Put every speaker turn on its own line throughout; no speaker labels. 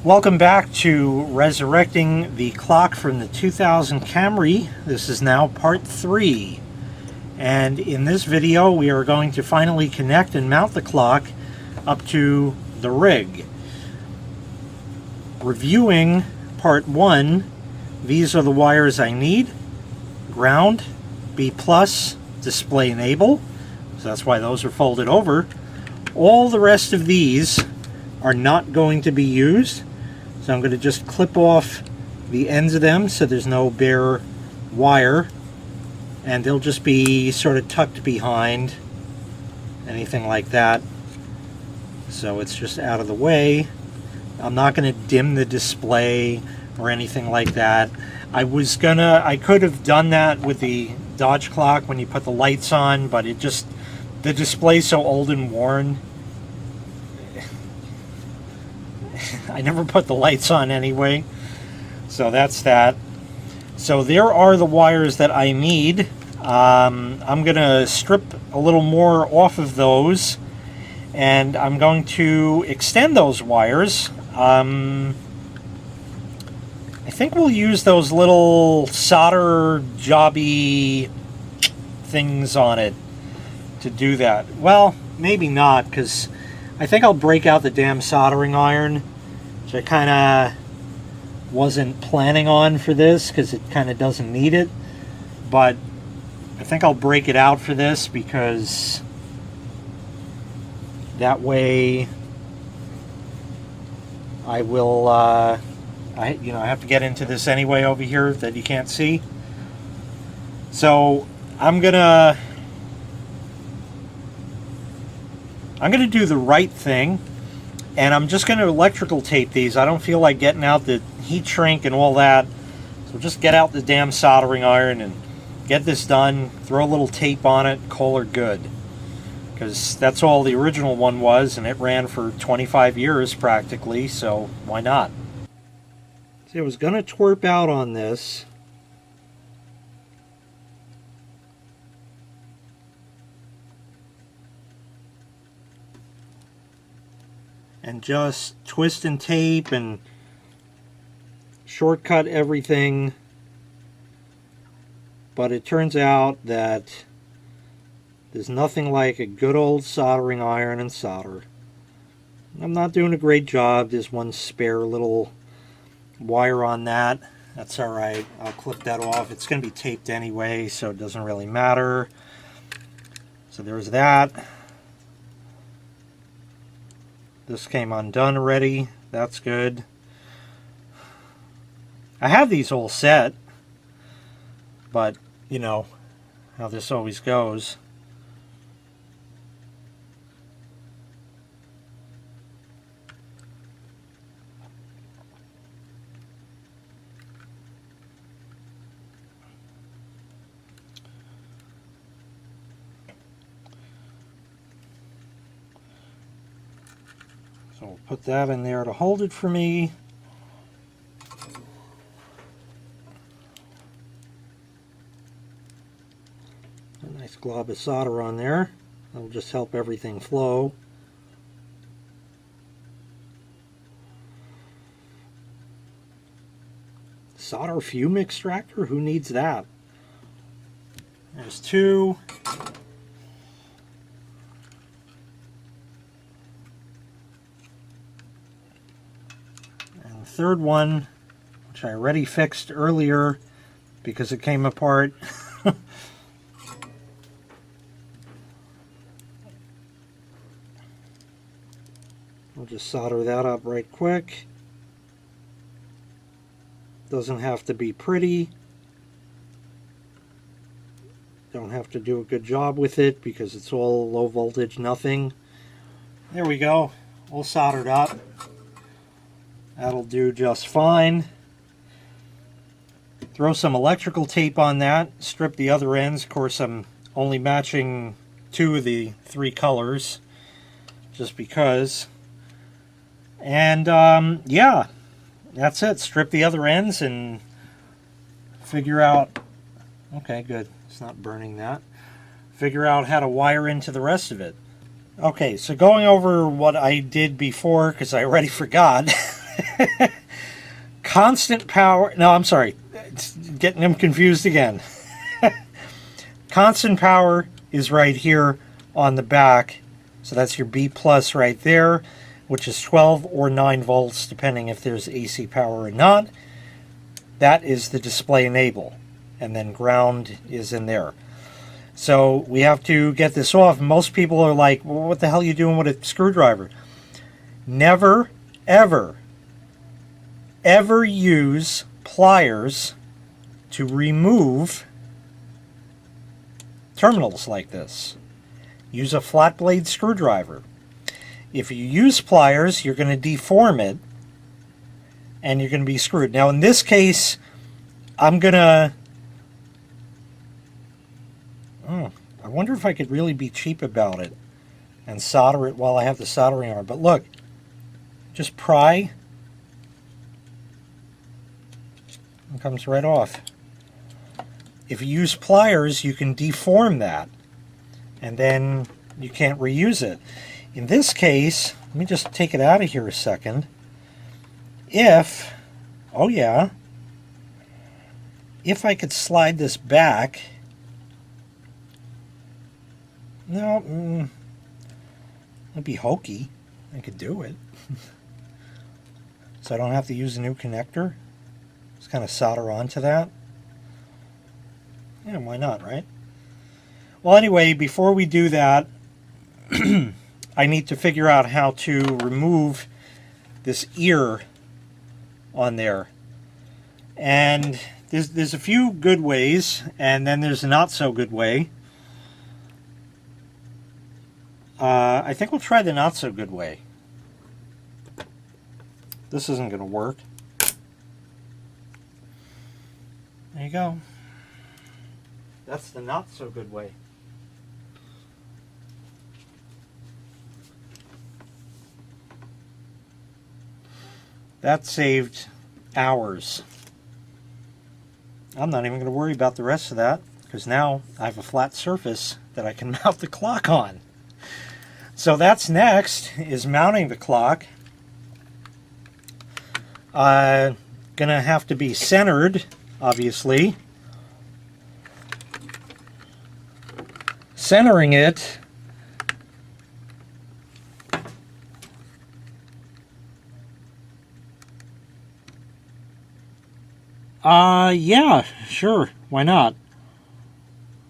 Welcome back to Resurrecting the Clock from the 2000 Camry. This is now part 3. And in this video we are going to finally connect and mount the clock up to the rig. Reviewing part 1, these are the wires I need. Ground, B+, display enable, so that's why those are folded over. All the rest of these are not going to be used. So I'm going to just clip off the ends of them so there's no bare wire, and they'll just be sort of tucked behind anything like that, so it's just out of the way. I'm not going to dim the display or anything like that. I could have done that with the Dodge clock when you put the lights on, but the display's so old and worn. I never put the lights on anyway, so that's that. So there are the wires that I need. I'm gonna strip a little more off of those, and I'm going to extend those wires. I think we'll use those little solder jobby things on it to do that. Well, maybe not, because I think I'll break out the damn soldering iron, which I kind of wasn't planning on for this because it kind of doesn't need it. But I think I'll break it out for this because that way I will, I have to get into this anyway over here that you can't see. So I'm gonna do the right thing, and I'm just going to electrical tape these. I don't feel like getting out the heat shrink and all that, so just get out the damn soldering iron and get this done. Throw a little tape on it, call her good, because that's all the original one was, and it ran for 25 years practically, so why not? See, I was going to twerp out on this, and just twist and tape and shortcut everything, but it turns out that there's nothing like a good old soldering iron and solder. I'm not doing a great job. There's one spare little wire on that. That's alright, I'll clip that off. It's going to be taped anyway, so it doesn't really matter. So there's that. This came undone already. That's good. I have these all set, but you know how this always goes. So we'll put that in there to hold it for me. A nice glob of solder on there. That'll just help everything flow. Solder fume extractor? Who needs that? There's two. Third one, which I already fixed earlier because it came apart. I'll just solder that up right quick. Doesn't have to be pretty. Don't have to do a good job with it because it's all low voltage, nothing. There we go, all soldered up. That'll do just fine. Throw some electrical tape on that, strip the other ends. Of course, I'm only matching 2 of the 3 colors, just because. And yeah, that's it. Strip the other ends and figure out, okay, good, it's not burning that. Figure out how to wire into the rest of it. Okay, so going over what I did before, because I already forgot. Constant power, no, I'm sorry, it's getting them confused again. Constant power is right here on the back, so that's your B plus right there, which is 12 or 9 volts depending if there's AC power or not. That is the display enable, and then ground is in there. So we have to get this off. Most people are like, well, what the hell are you doing with a screwdriver? Never, ever, ever use pliers to remove terminals like this. Use a flat blade screwdriver. If you use pliers, you're going to deform it and you're going to be screwed. Now in this case, I'm going to... I wonder if I could really be cheap about it and solder it while I have the soldering iron. But look, just pry. It comes right off. If you use pliers, you can deform that, and then you can't reuse it. In this case, let me just take it out of here a second. If I could slide this back. No, it'd be hokey. I could do it. So I don't have to use a new connector. Just kind of solder onto that. Yeah, why not, right? Well, anyway, before we do that, I need to figure out how to remove this ear on there. And there's a few good ways, and then there's a not so good way. I think we'll try the not so good way. This isn't going to work. There you go. That's the not so good way. That saved hours. I'm not even going to worry about the rest of that, because now I have a flat surface that I can mount the clock on. So that's next, is mounting the clock. Gonna have to be centered, obviously. Centering it, yeah, sure, why not?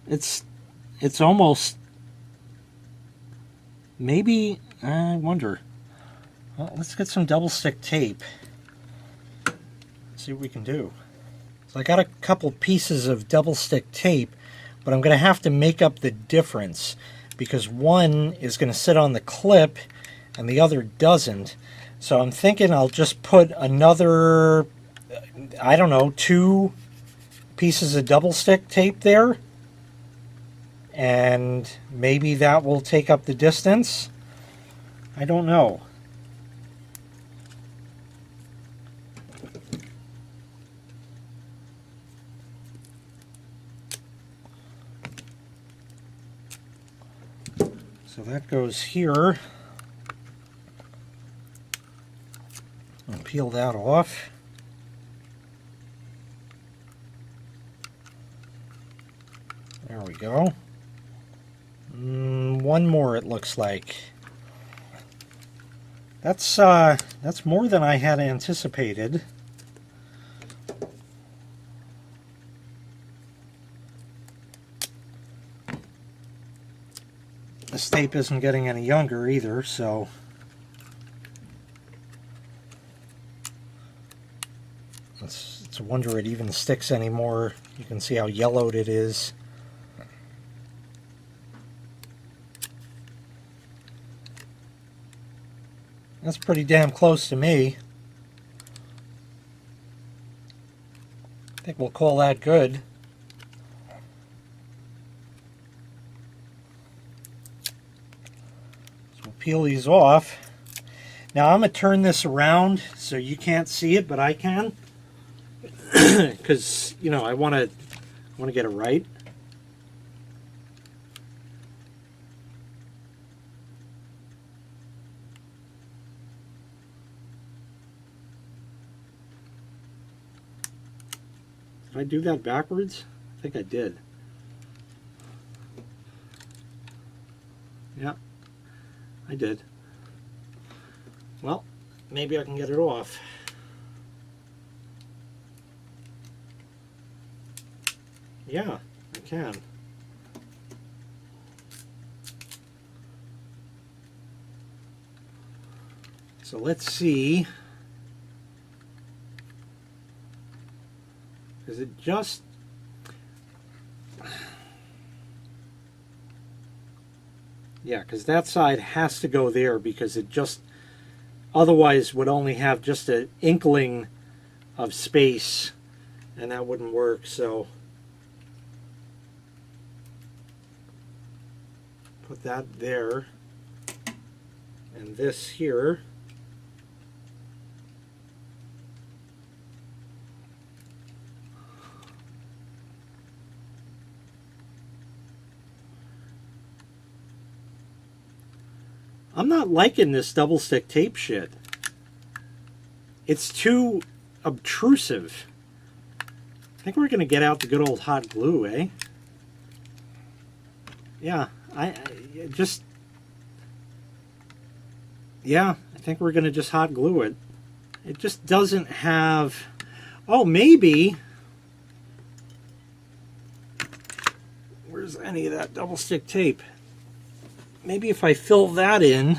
It's almost, maybe, I wonder. Well, let's get some double stick tape. See what we can do. So I got a couple pieces of double stick tape, but I'm going to have to make up the difference because one is going to sit on the clip and the other doesn't. So I'm thinking I'll just put another, I don't know, 2 pieces of double stick tape there, and maybe that will take up the distance. I don't know. So that goes here. I'll peel that off. There we go. One more, it looks like. That's more than I had anticipated. This tape isn't getting any younger either, so it's a wonder it even sticks anymore. You can see how yellowed it is. That's pretty damn close to me. I think we'll call that good. So we'll peel these off. Now I'm going to turn this around so you can't see it, but I can. Because, you know, I want to get it right. Did I do that backwards? I think I did. Yeah, I did. Well, maybe I can get it off. Yeah, I can. So let's see. Is it just... Yeah, because that side has to go there because it just otherwise would only have just an inkling of space and that wouldn't work. So put that there and this here. I'm not liking this double stick tape shit. It's too obtrusive. I think we're going to get out the good old hot glue, eh? Yeah, I think we're going to just hot glue it. It just doesn't have... Oh, maybe... Where's any of that double stick tape? Maybe if I fill that in,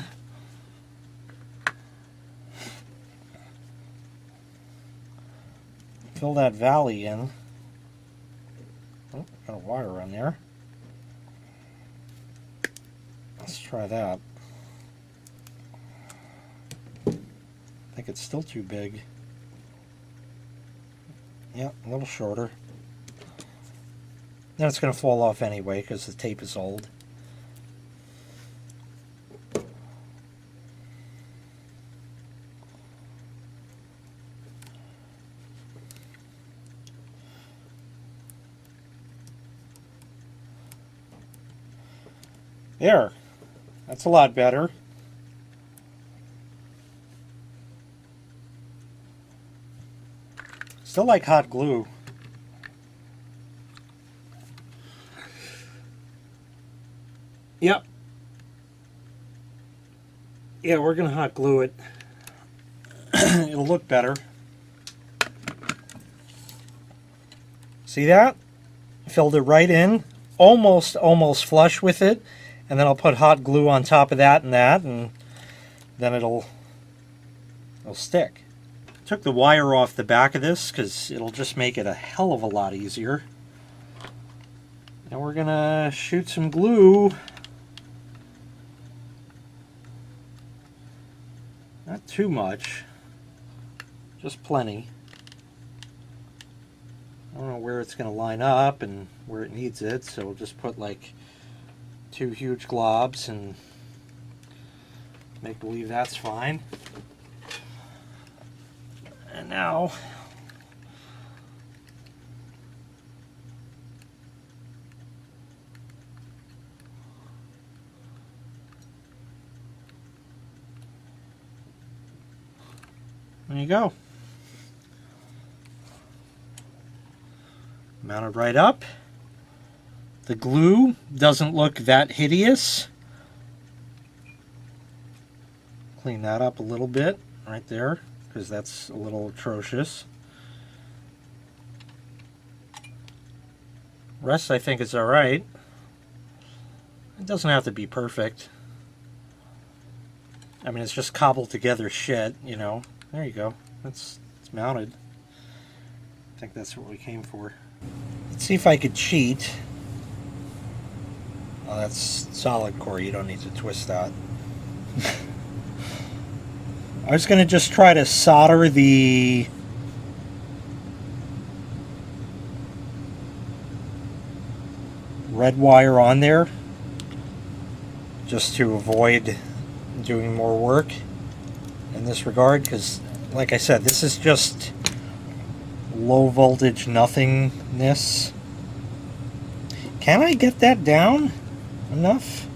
fill that valley in. Oh, got a wire on there. Let's try that. I think it's still too big. Yeah, a little shorter. Then it's going to fall off anyway because the tape is old. There, that's a lot better. Still like hot glue. Yep. Yeah, we're gonna hot glue it. It'll look better. See that? Filled it right in, almost flush with it. And then I'll put hot glue on top of that, and then it'll stick. Took the wire off the back of this because it'll just make it a hell of a lot easier. Now we're gonna shoot some glue. Not too much, just plenty. I don't know where it's gonna line up and where it needs it, so we'll just put like 2 huge globs and make believe that's fine. And now there you go. Mount it right up. The glue doesn't look that hideous. Clean that up a little bit right there because that's a little atrocious. Rest I think is alright. It doesn't have to be perfect. I mean, it's just cobbled together shit, you know. There you go. It's mounted. I think that's what we came for. Let's see if I could cheat. Oh, that's solid core. You don't need to twist that. I was going to just try to solder the red wire on there just to avoid doing more work in this regard, because like I said, this is just low voltage nothingness. Can I get that down enough?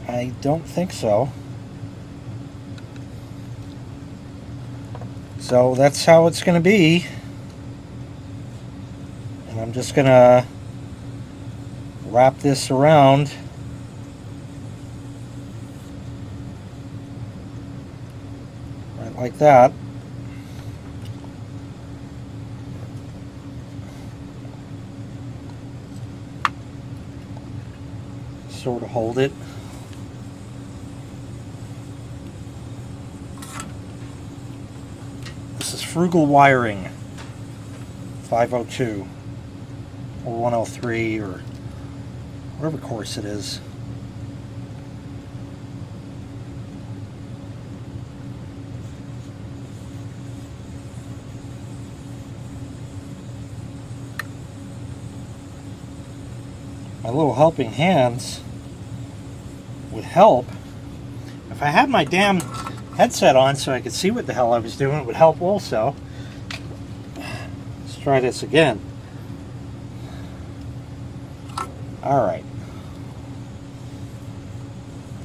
I don't think so. So that's how it's going to be. And I'm just going to wrap this around. Right like that. Sort of hold it. This is Frugal Wiring 502 or 103 or whatever course it is. My little helping hands would help. If I had my damn headset on so I could see what the hell I was doing, it would help also. Let's try this again. Alright.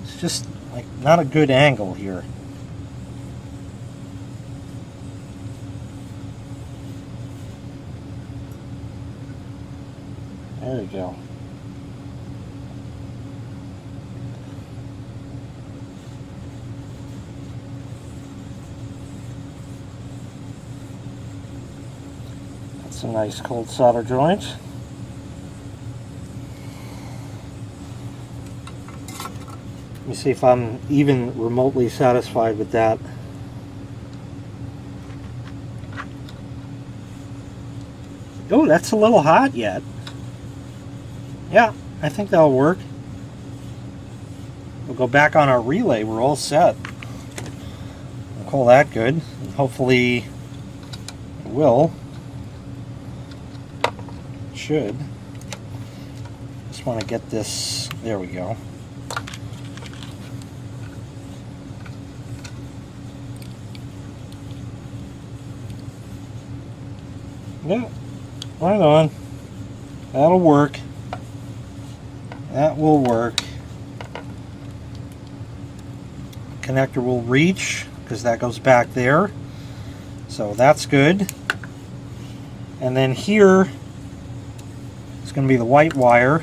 It's just like not a good angle here. There you go. That's a nice cold solder joint. Let me see if I'm even remotely satisfied with that. Oh, that's a little hot yet. Yeah, I think that'll work. We'll go back on our relay. We're all set. I'll call that good. And hopefully it will. It should. Just want to get this. There we go. Yeah, right on. That'll work. That will work. Connector will reach because that goes back there. So that's good. And then here it's going to be the white wire.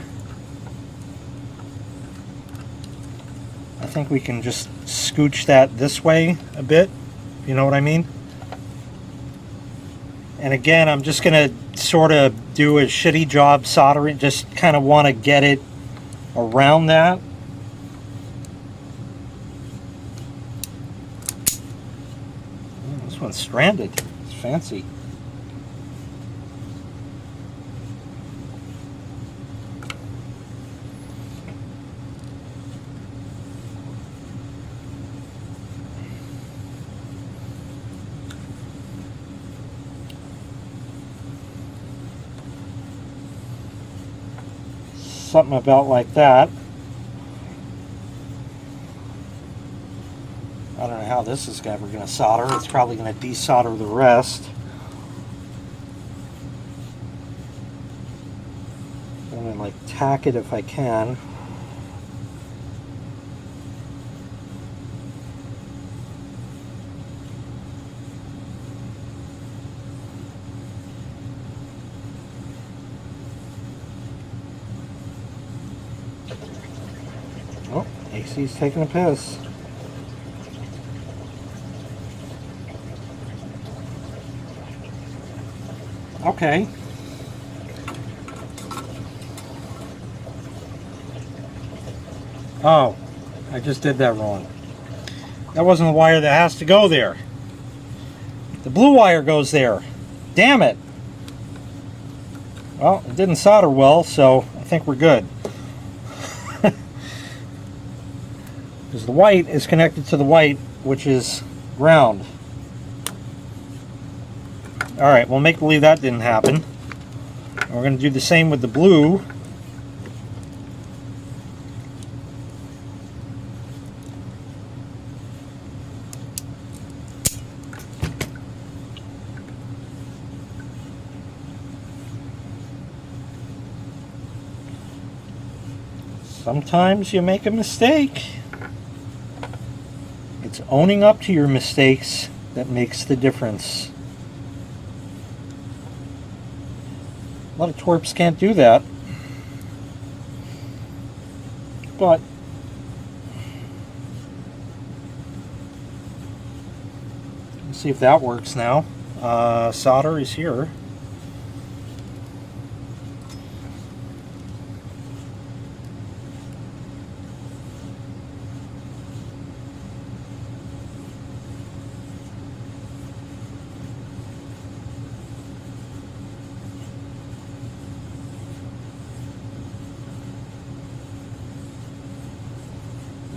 I think we can just scooch that this way a bit, if you know what I mean. And again, I'm just going to sort of do a shitty job soldering, just kind of want to get it around that. Oh, this one's stranded. It's fancy. Something about like that. I don't know how this is ever going to solder. It's probably going to desolder the rest. I'm going to like tack it if I can. Oh, AC's taking a piss. Okay. Oh, I just did that wrong. That wasn't the wire that has to go there. The blue wire goes there. Damn it. Well, it didn't solder well, so I think we're good. Because the white is connected to the white, which is ground. Alright, we'll make believe that didn't happen. And we're going to do the same with the blue. Sometimes you make a mistake. It's owning up to your mistakes that makes the difference. A lot of twerps can't do that. But let's see if that works now. Solder is here.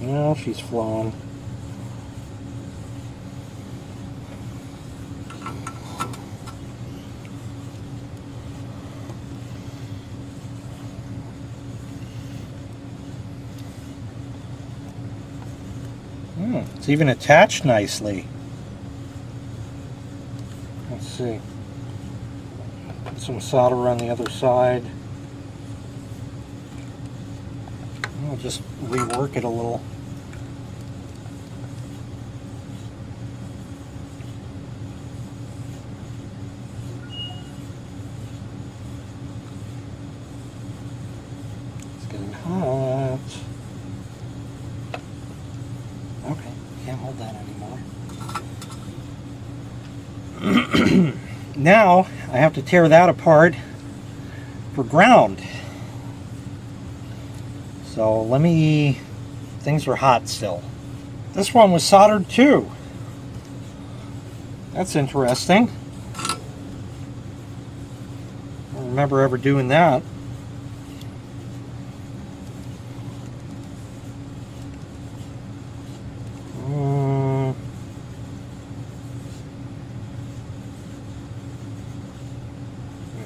Well, she's flowing. It's even attached nicely. Let's see. Put some solder on the other side. I'll just rework it a little. It's getting hot. Okay, can't hold that anymore. Now I have to tear that apart for ground. So let me, things are hot still. This one was soldered too. That's interesting. I don't remember ever doing that.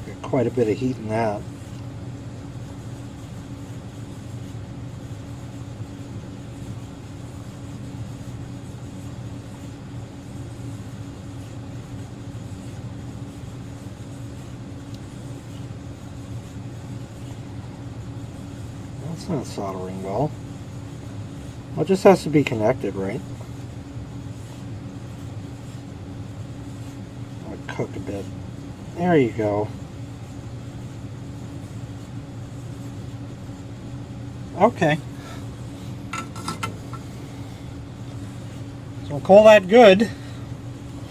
Got quite a bit of heat in that. It's not soldering well. Well, it just has to be connected, right? I'll cook a bit. There you go. Okay. So we'll call that good.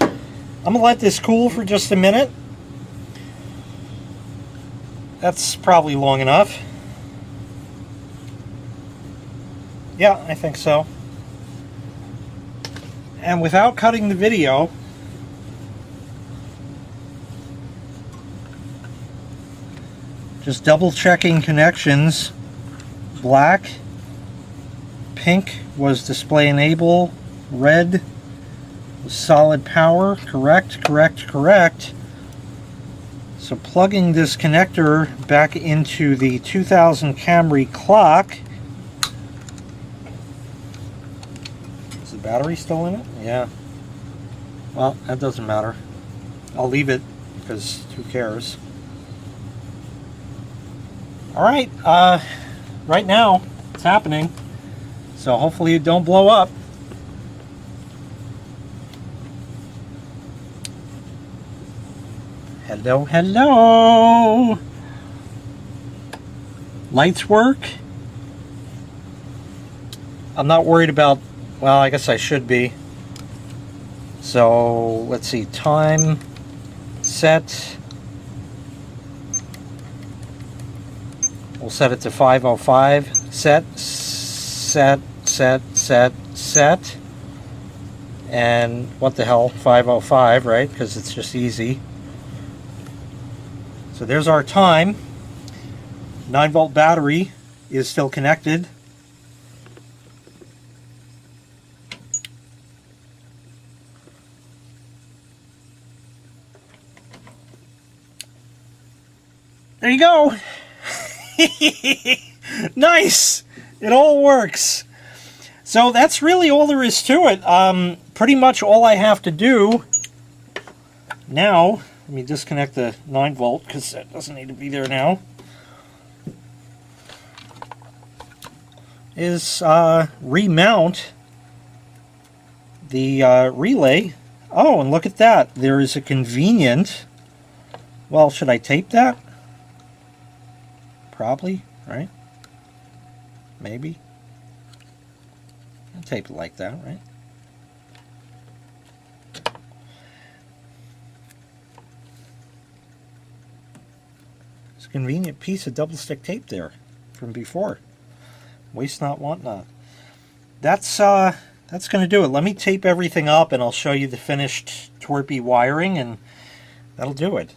I'm gonna let this cool for just a minute. That's probably long enough. Yeah, I think so. And without cutting the video, just double checking connections. Black, pink was display enable, red was solid power. Correct, correct, correct. So plugging this connector back into the 2000 Camry clock. Is the battery still in it? Yeah. Well, that doesn't matter. I'll leave it because who cares? Alright, right now it's happening, so hopefully it don't blow up. Hello, hello. Lights work. I'm not worried about, well, I guess I should be. So let's see, time set. We'll set it to 5:05. Set. And what the hell, 5:05, right? Because it's just easy. So there's our time. 9-volt battery is still connected. There you go. Nice. It all works. So that's really all there is to it. Pretty much all I have to do now, let me disconnect the 9-volt because that doesn't need to be there now, is remount the relay Oh, and look at that. There is a convenient... Well, should I tape that? Probably, right? Maybe. I'll tape it like that, right? It's a convenient piece of double stick tape there from before. Waste not, want not. That's going to do it. Let me tape everything up and I'll show you the finished Torpy wiring, and that'll do it.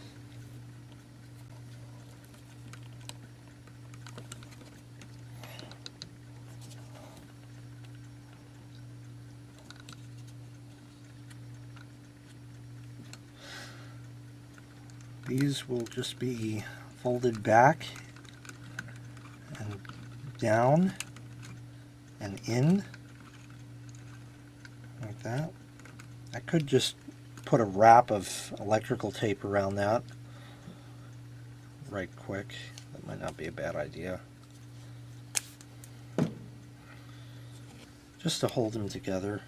These will just be folded back and down and in like that. I could just put a wrap of electrical tape around that right quick. That might not be a bad idea. Just to hold them together.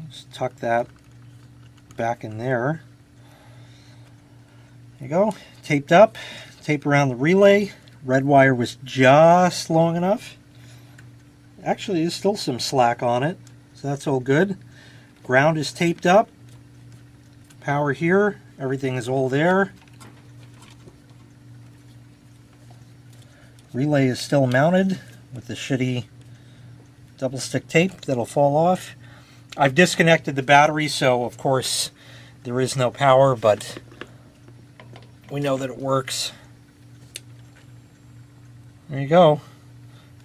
Just tuck that back in there. There you go. Taped up. Tape around the relay. Red wire was just long enough. Actually, there's still some slack on it, so that's all good. Ground is taped up. Power here. Everything is all there. Relay is still mounted with the shitty double stick tape that'll fall off. I've disconnected the battery, so of course there is no power, but we know that it works. There you go.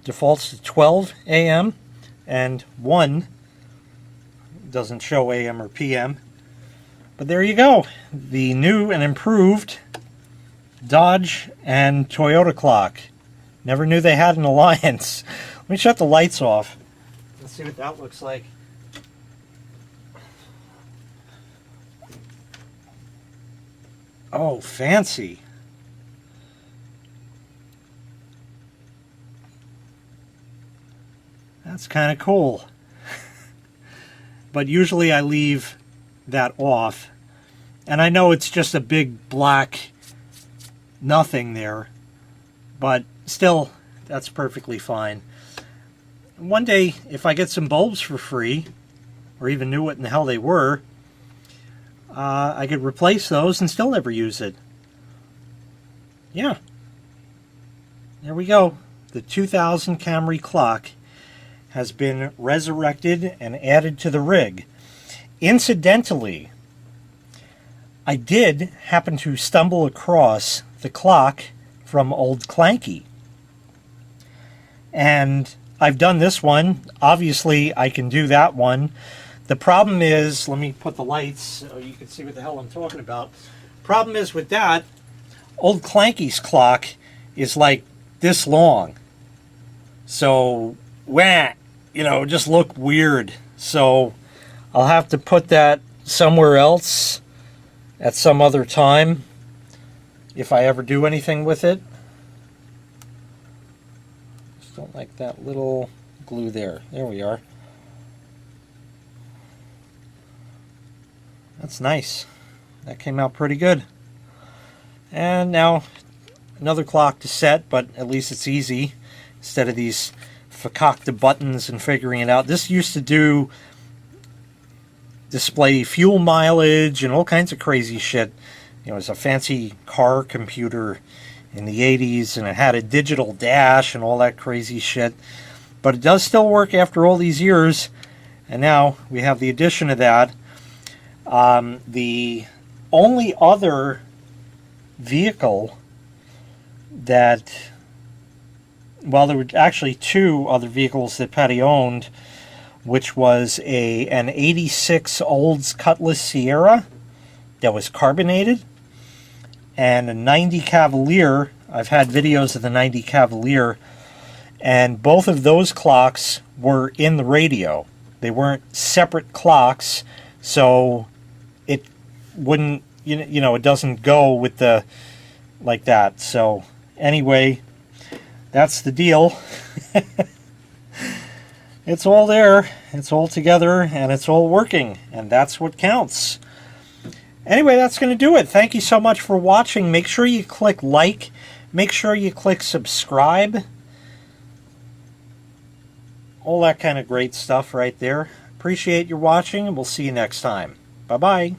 Defaults to 12 AM and 1. Doesn't show AM or PM. But there you go. The new and improved Dodge and Toyota clock. Never knew they had an alliance. Let me shut the lights off. Let's see what that looks like. Oh, fancy. That's kind of cool. But usually I leave that off. And I know it's just a big black nothing there. But still, that's perfectly fine. One day, if I get some bulbs for free, or even knew what in the hell they were, I could replace those and still never use it. Yeah. There we go. The 2000 Camry clock has been resurrected and added to the rig. Incidentally, I did happen to stumble across the clock from Old Clanky. And I've done this one. Obviously, I can do that one. The problem is, let me put the lights so you can see what the hell I'm talking about. Problem is with that, Old Clanky's clock is like this long. So, wah, just look weird. So, I'll have to put that somewhere else at some other time if I ever do anything with it. Just don't like that little glue there. There we are. That's nice. That came out pretty good. And now another clock to set, but at least it's easy instead of these fakakta buttons and figuring it out. This used to display fuel mileage and all kinds of crazy shit. It was a fancy car computer in the 80s, and it had a digital dash and all that crazy shit. But it does still work after all these years, and now we have the addition of that. The only other vehicle that, well, there were actually two other vehicles that Patty owned, which was an 86 Olds Cutlass Sierra that was carbonated, and a 90 Cavalier. I've had videos of the 90 Cavalier, and both of those clocks were in the radio. They weren't separate clocks, so it wouldn't, you know, it doesn't go with the, like that. So anyway, that's the deal. It's all there, it's all together, and it's all working, and that's what counts. Anyway, that's going to do it. Thank you so much for watching. Make sure you click like, make sure you click subscribe, all that kind of great stuff right there. Appreciate your watching, and we'll see you next time. Bye-bye.